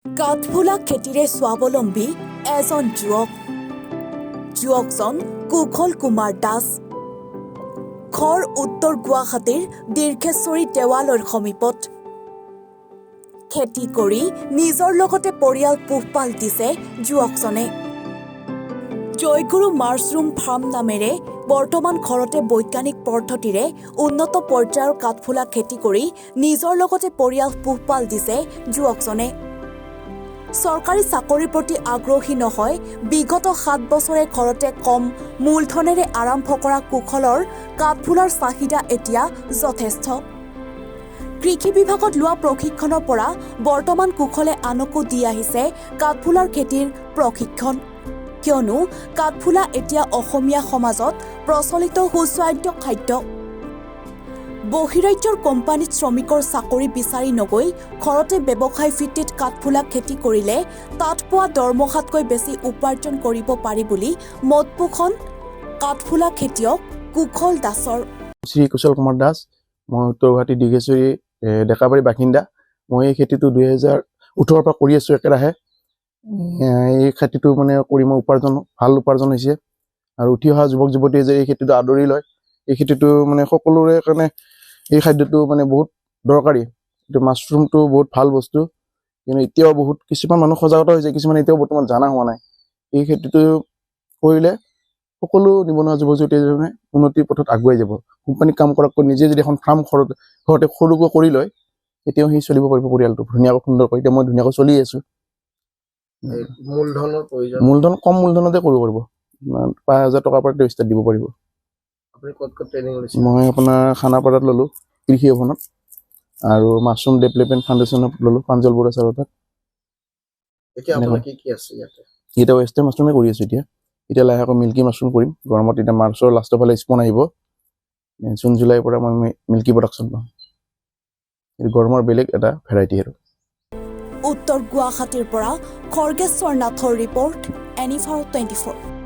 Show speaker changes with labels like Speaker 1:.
Speaker 1: কাঠফুলা খেতিৰে স্বাৱলম্বী এজন যুৱকজন কুশল কুমাৰ দাস। ঘৰ উত্তৰ গুৱাহাটীৰ দীৰ্ঘেশ্বৰী দেৱালয়ৰ সমীপত। খেতি কৰি নিজৰ লগতে পৰিয়াল পোহপাল দিছে যুৱকজনে। জয়গুৰু মাছৰুম ফাৰ্ম নামেৰে বৰ্তমান ঘৰতে বৈজ্ঞানিক পদ্ধতিৰে উন্নত পৰ্যায়ৰ কাঠফুলা খেতি কৰি নিজৰ লগতে পৰিয়াল পোহপাল দিছে যুৱকজনে। চৰকাৰী চাকৰিৰ প্ৰতি আগ্ৰহী নহয়, বিগত 7 বছৰে ঘৰতে কম মূলধনেৰে আৰম্ভ কৰা কুশলৰ কাঠফুলাৰ চাহিদা এতিয়া যথেষ্ট। কৃষি বিভাগত লোৱা প্ৰশিক্ষণৰ পৰা বৰ্তমান কুশলে আনকো দি আহিছে কাঠফুলাৰ খেতিৰ প্ৰশিক্ষণ। কিয়নো কাঠফুলা এতিয়া অসমীয়া সমাজত প্ৰচলিত সুস্বাদ্য খাদ্য। বহিৰাজ্যৰ কোম্পানীত শ্ৰমিকৰ চাকৰি বিচাৰি নগৈ ঘৰতে ব্যৱসায় ভিত্তিত কাঠফুলা খেতি কৰিলে তাত পোৱা দৰমহাতকৈ বেছি উপাৰ্জন কৰিব পাৰি বুলি মতপোষণ কাঠফুলা খেতিয়ক কুশল দাসৰ।
Speaker 2: শ্ৰী কুশল কুমাৰ দাস, মই উত্তৰ গুৱাহাটী দীঘেশ্বৰী ডেকাবাৰী বাসিন্দা। মই এই খেতিটো 2018 পৰা কৰি আছোঁ একেৰাহে। এই খেতিটো কৰি মই ভাল উপাৰ্জন হৈছে। আৰু উঠি অহা যুৱক যুৱতীয়ে যে এই খেতিটো আদৰি লয়, এই খেতিটো সকলোৰে কাৰণে এই খাদ্যটো বহুত দৰকাৰী। এইটো মাছৰুমটো বহুত ভাল বস্তু, কিন্তু এতিয়াও কিছুমান মানুহ সজাগতা হৈছে, কিছুমান এতিয়াও বৰ্তমান জনা হোৱা নাই। এই খেতিটো কৰিলে সকলো নিবনুৱা যুৱক যুৱতীয়ে উন্নতিৰ পথত আগুৱাই যাব। কোম্পানীত কাম কৰাতকৈ নিজে যদি এখন ফাৰ্ম ঘৰতে সৰুকৈ কৰি লয়, তেতিয়াও সি চলিব পাৰিব পৰিয়ালটো ধুনীয়াকৈ সুন্দৰকৈ। এতিয়া মই ধুনীয়াকৈ চলি আছোঁ। মূলধন কম মূলধনতে কৰিব পাৰিব, 5,000 টকাৰ পৰা ষ্টাৰ্ট দিব পাৰিব। মই আপোনাৰ খানাপাৰাত ল'লোঁ, কৃষি ভৱনত, আৰু মাছৰুম ডেভেলপমেণ্ট ফাউণ্ডেশ্যনত ল'লোঁ, প্ৰাঞ্জল বৰুৱা ছাৰৰ তাত। এতিয়া ৱেষ্টাৰ্ণ মাছৰুমে কৰি আছোঁ। এতিয়া লাহেকৈ মিল্কী মাছৰুম কৰিম গৰমত। এতিয়া মাৰ্চৰ লাষ্টৰ ফালে স্পন আহিব, জুন জুলাইৰ পৰা মই মিল্কী প্ৰডাকশ্যন পাম। এইটো গৰমৰ বেলেগ এটা ভেৰাইটি আৰু।
Speaker 1: উত্তৰ গুৱাহাটীৰ পৰা খৰ্গেশ্বৰ নাথৰ ৰিপৰ্ট, NE24।